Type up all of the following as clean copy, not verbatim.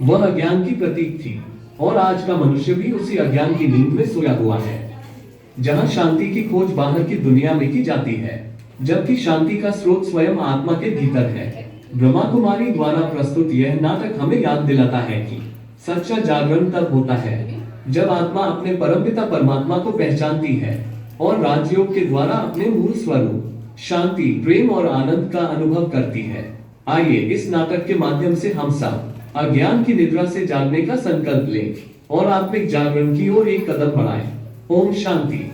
वह अज्ञान की प्रतीक थी और आज का मनुष्य भी उसी अज्ञान की नींद में सोया हुआ है, जहां शांति की खोज बाहर की दुनिया में की जाती है, जबकि शांति का स्रोत स्वयं आत्मा के भीतर है। ब्रह्मा कुमारी द्वारा प्रस्तुत यह नाटक हमें याद दिलाता है कि सच्चा जागरण तब होता है जब आत्मा अपने परमपिता परमात्मा को पहचानती है और राजयोग के द्वारा अपने मूल स्वरूप शांति, प्रेम और आनंद का अनुभव करती है। आइए इस नाटक के माध्यम से हम सब अज्ञान की निद्रा से जागने का संकल्प लें और आत्मिक जागरण की ओर एक कदम बढ़ाएं। ओम शांति।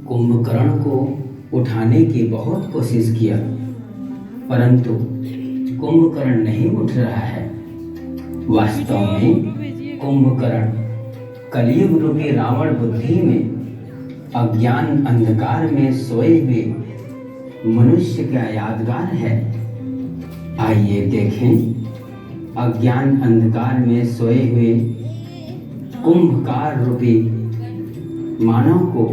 कुंभकर्ण को उठाने की बहुत कोशिश किया, परंतु कुंभकर्ण नहीं उठ रहा है। वास्तव में कुंभकर्ण कलयुग रूपी रावण बुद्धि में अज्ञान अंधकार में सोए हुए मनुष्य का यादगार है। आइए देखें अज्ञान अंधकार में सोए हुए कुंभकार रूपी मानव को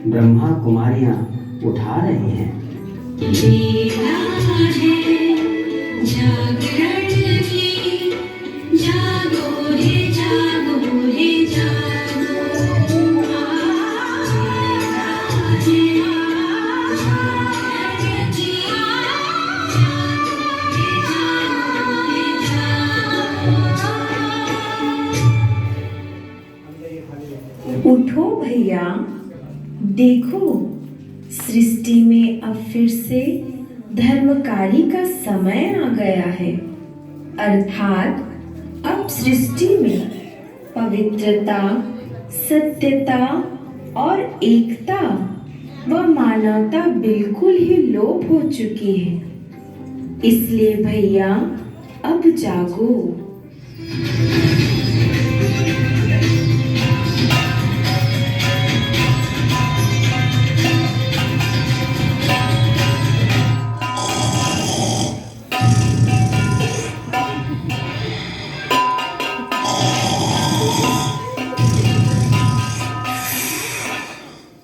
ब्रह्मा कुमारियां उठा रही हैं। उठो भैया, देखो सृष्टि में अब फिर से धर्मकारी का समय आ गया है। अर्थात अब सृष्टि में पवित्रता, सत्यता और एकता व मानवता बिल्कुल ही लोप हो चुकी है। इसलिए भैया अब जागो।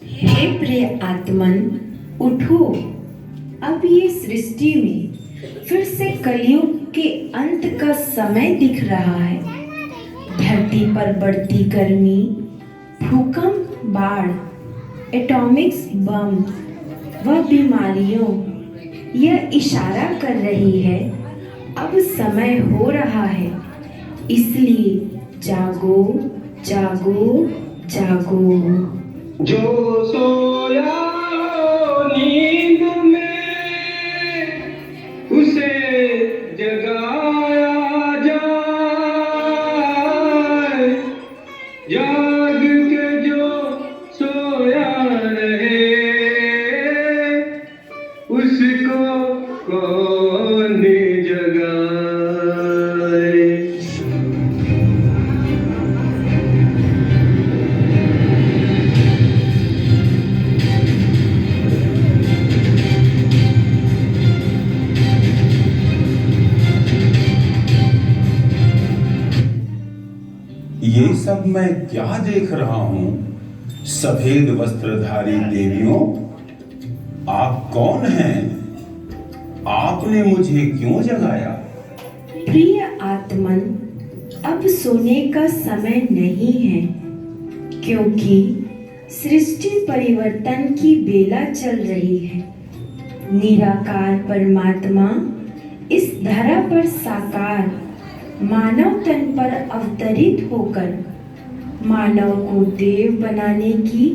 हे प्रिय आत्मन, उठो। अब ये सृष्टि में फिर से कलयुग के अंत का समय दिख रहा है। धरती पर बढ़ती गर्मी, भूकंप, बाढ़, एटॉमिक्स बम व बीमारियों यह इशारा कर रही है अब समय हो रहा है। इसलिए जागो जागो जागो। जो सोया नींद में उसे जगाया जाए, जाग के जो सोया रहे उसको कौन जगाए। ये सब मैं क्या देख रहा हूं? सफेद वस्त्रधारी देवियों, आप कौन हैं? आपने मुझे क्यों जगाया? प्रिय आत्मन, अब सोने का समय नहीं है, क्योंकि सृष्टि परिवर्तन की बेला चल रही है। निराकार परमात्मा इस धरा पर साकार मानव तन पर अवतरित होकर मानव को देव बनाने की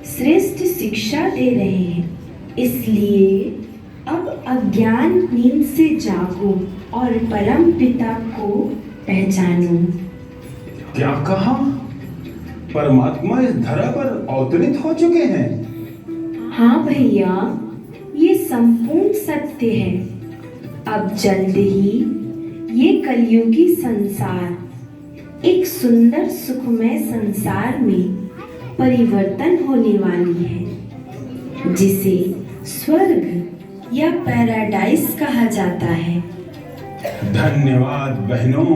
श्रेष्ठ शिक्षा दे रहे हैं। इसलिए अब अज्ञान नींद से जागो और परम पिता को पहचानो। क्या कहा? परमात्मा इस धरा पर अवतरित हो चुके हैं। हाँ भैया, ये संपूर्ण सत्य है। अब जल्द ही ये कलयुगी संसार एक सुंदर सुखमय संसार में परिवर्तन होने वाली है, जिसे स्वर्ग या पैराडाइस कहा जाता है। धन्यवाद बहनों,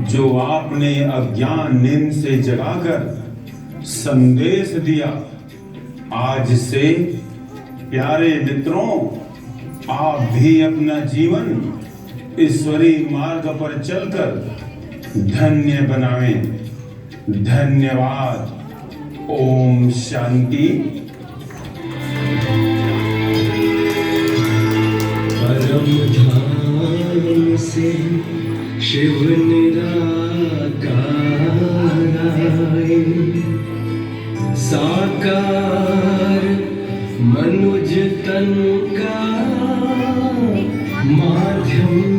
जो आपने अज्ञान नींद से जगाकर संदेश दिया। आज से प्यारे मित्रों, आप भी अपना जीवन ईश्वरीय मार्ग पर चलकर धन्य बनावें। धन्यवाद। ओम शांति। परम धाम से शिव निराकार आए, साकार मनुज तन का माध्यम